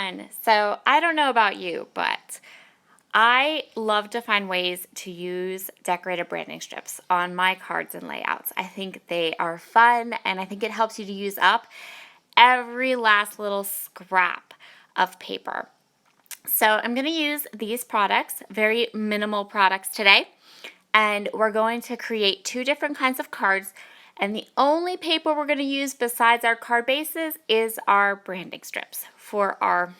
everyone. So I don't know about you, but I love to find ways to use decorated branding strips on my cards and layouts. I think they are fun, and I think it helps you to use up every last little scrap of paper. So I'm going to use these products, very minimal products today, and we're going to create two different kinds of cards. And the only paper we're going to use besides our card bases is our branding strips from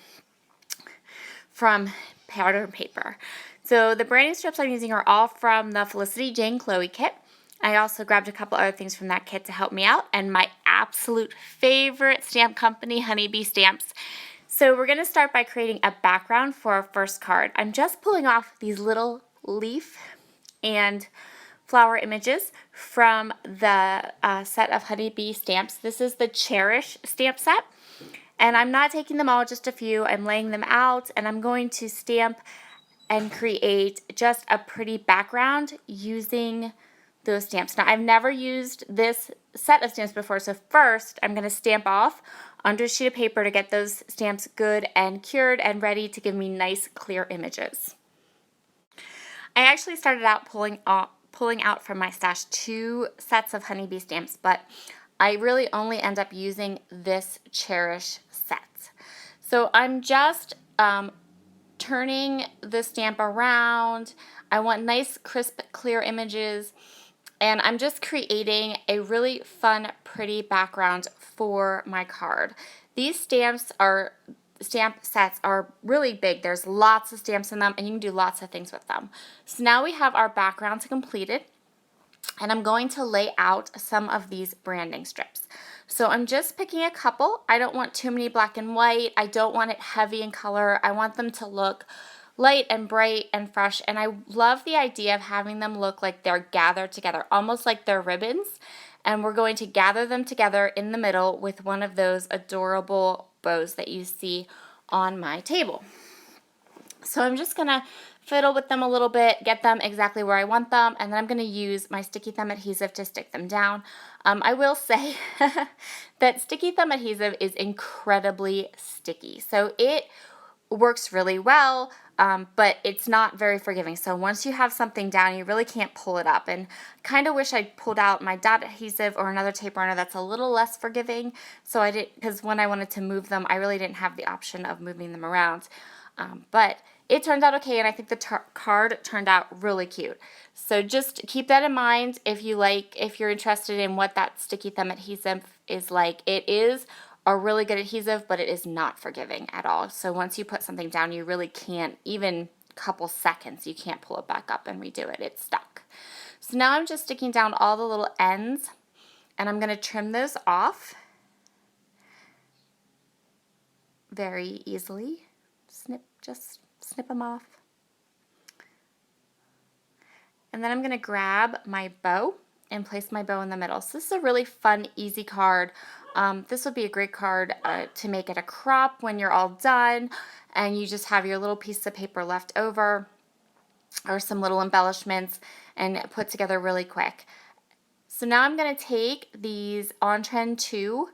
pattern paper. So the branding strips I'm using are all from the Felicity Jane Chloe kit. I also grabbed a couple other things from that kit to help me out, and my absolute favorite stamp company, Honeybee Stamps. So we're going to start by creating a background for our first card. I'm just pulling off these little leaf and flower images from the set of Honeybee Stamps. This is the Cherish stamp set. And I'm not taking them all, just a few. I'm laying them out, and I'm going to stamp and create just a pretty background using those stamps. Now, I've never used this set of stamps before, so first I'm going to stamp off onto a sheet of paper to get those stamps good and cured and ready to give me nice, clear images. I actually started out pulling out from my stash 2 sets of Honeybee stamps, but I really only end up using this Cherish set. So I'm just turning the stamp around. I want nice, crisp, clear images, and I'm just creating a really fun, pretty background for my card. These stamp sets are really big. There's lots of stamps in them, and you can do lots of things with them. So now we have our background completed, and I'm going to lay out some of these branding strips. So I'm just picking a couple. I don't want too many black and white. I don't want it heavy in color. I want them to look light and bright and fresh, and I love the idea of having them look like they're gathered together, almost like they're ribbons, and we're going to gather them together in the middle with one of those adorable bows that you see on my table. So I'm just going to fiddle with them a little bit, get them exactly where I want them, and then I'm going to use my sticky thumb adhesive to stick them down. I will say that sticky thumb adhesive is incredibly sticky, so it works really well, but it's not very forgiving. So once you have something down, you really can't pull it up. And kind of wish I'd pulled out my dot adhesive or another tape runner that's a little less forgiving. So I didn't, because when I wanted to move them, I really didn't have the option of moving them around. But it turned out okay, and I think the card turned out really cute. So just keep that in mind if you're interested in what that sticky thumb adhesive is like. It is a really good adhesive, but it is not forgiving at all. So once you put something down, you really can't, even a couple seconds, you can't pull it back up and redo it. It's stuck. So now I'm just sticking down all the little ends, and I'm going to trim those off very easily. Just snip them off. And then I'm going to grab my bow and place my bow in the middle. So this is a really fun, easy card. This would be a great card to make it a crop when you're all done and you just have your little piece of paper left over or some little embellishments and put together really quick. So now I'm going to take these On Trend 2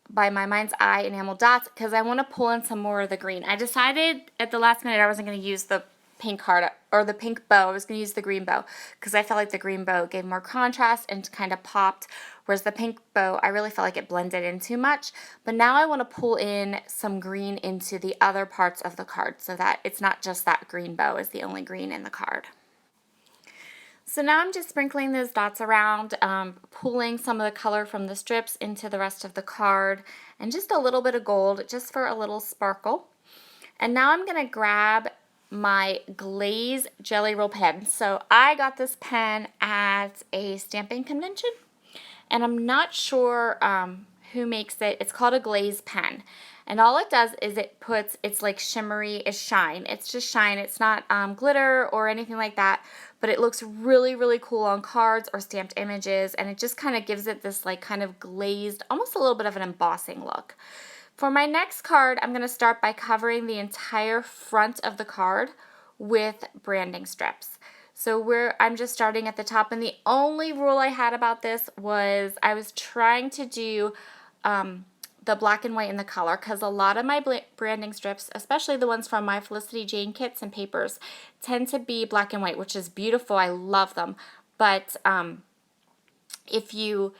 by My Mind's Eye enamel dots because I want to pull in some more of the green. I decided at the last minute I wasn't going to use the pink card or the pink bow. I was going to use the green bow because I felt like the green bow gave more contrast and kind of popped, whereas the pink bow, I really felt like it blended in too much. But now I want to pull in some green into the other parts of the card so that it's not just that green bow is the only green in the card. So now I'm just sprinkling those dots around, pulling some of the color from the strips into the rest of the card, and just a little bit of gold just for a little sparkle. And now I'm going to grab my glaze jelly roll pen. So I got this pen at a stamping convention, and I'm not sure who makes it. It's called a glaze pen. And all it does is it's like shimmery, it's shine. It's just shine. It's not glitter or anything like that, but it looks really, really cool on cards or stamped images, and it just kind of gives it this like kind of glazed, almost a little bit of an embossing look. For my next card, I'm going to start by covering the entire front of the card with branding strips. So I'm just starting at the top, and the only rule I had about this was I was trying to do the black and white and the color, because a lot of my branding strips, especially the ones from my Felicity Jane kits and papers, tend to be black and white, which is beautiful. I love them. But if you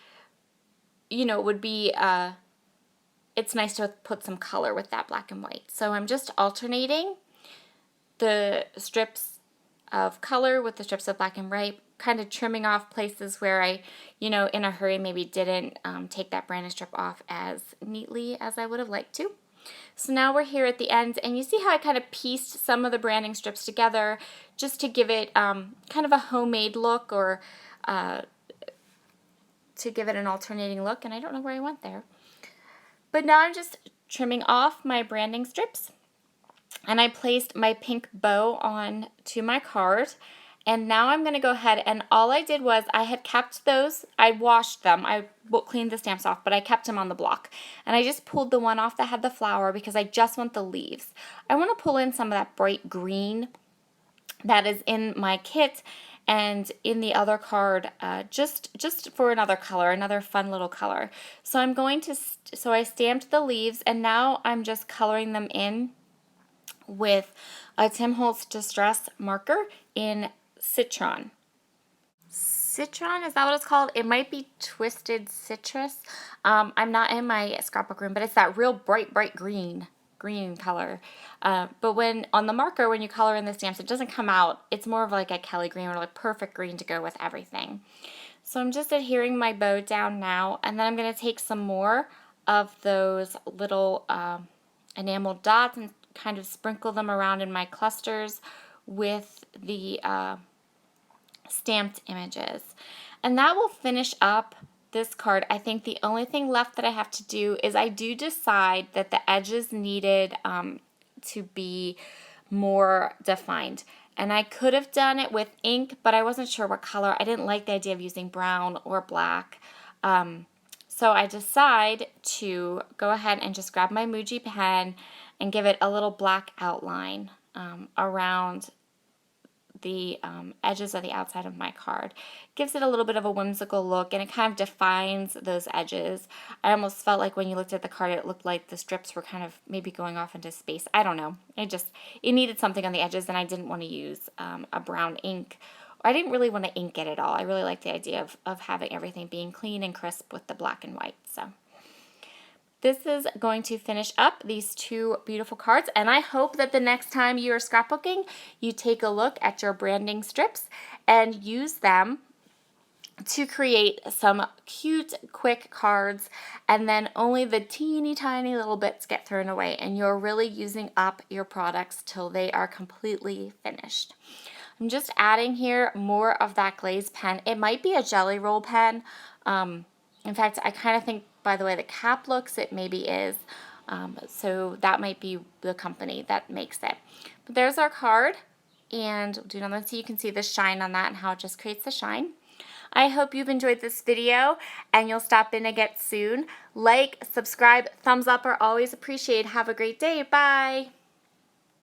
it would be, it's nice to put some color with that black and white. So I'm just alternating the strips of color with the strips of black and white, kind of trimming off places where I, in a hurry maybe didn't take that branding strip off as neatly as I would have liked to. So now we're here at the end, and you see how I kind of pieced some of the branding strips together just to give it kind of a homemade look, or to give it an alternating look, and I don't know where I went there. But now I'm just trimming off my branding strips, and I placed my pink bow on to my card. And now I'm going to go ahead, and all I did was I had kept those, I washed them, I cleaned the stamps off, but I kept them on the block. And I just pulled the one off that had the flower because I just want the leaves. I want to pull in some of that bright green that is in my kit and in the other card, just for another color, another fun little color. So I'm going to, so I stamped the leaves, and now I'm just coloring them in with a Tim Holtz Distress marker in Citron. Citron, is that what it's called? It might be Twisted Citrus. I'm not in my scrapbook room, but it's that real bright green color. But when on the marker, when you color in the stamps, it doesn't come out. It's more of like a Kelly green, or like perfect green to go with everything. So I'm just adhering my bow down now, and then I'm going to take some more of those little enamel dots and kind of sprinkle them around in my clusters with the stamped images. And that will finish up this card. I think the only thing left that I have to do is I do decide that the edges needed to be more defined. And I could have done it with ink, but I wasn't sure what color. I didn't like the idea of using brown or black. So I decide to go ahead and just grab my Muji pen and give it a little black outline around the edges of the outside of my card. Gives it a little bit of a whimsical look, and it kind of defines those edges. I almost felt like when you looked at the card, it looked like the strips were kind of maybe going off into space. I don't know. It needed something on the edges, and I didn't want to use a brown ink. I didn't really want to ink it at all. I really like the idea of having everything being clean and crisp with the black and white. So this is going to finish up these two beautiful cards, and I hope that the next time you are scrapbooking, you take a look at your branding strips and use them to create some cute, quick cards, and then only the teeny tiny little bits get thrown away, and you're really using up your products till they are completely finished. I'm just adding here more of that glaze pen. It might be a Jelly Roll pen. In fact, I kind of think by the way the cap looks, it maybe is. So that might be the company that makes it. But there's our card, and we'll do another one so you can see the shine on that and how it just creates the shine. I hope you've enjoyed this video, and you'll stop in again soon. Like, subscribe, thumbs up are always appreciated. Have a great day. Bye.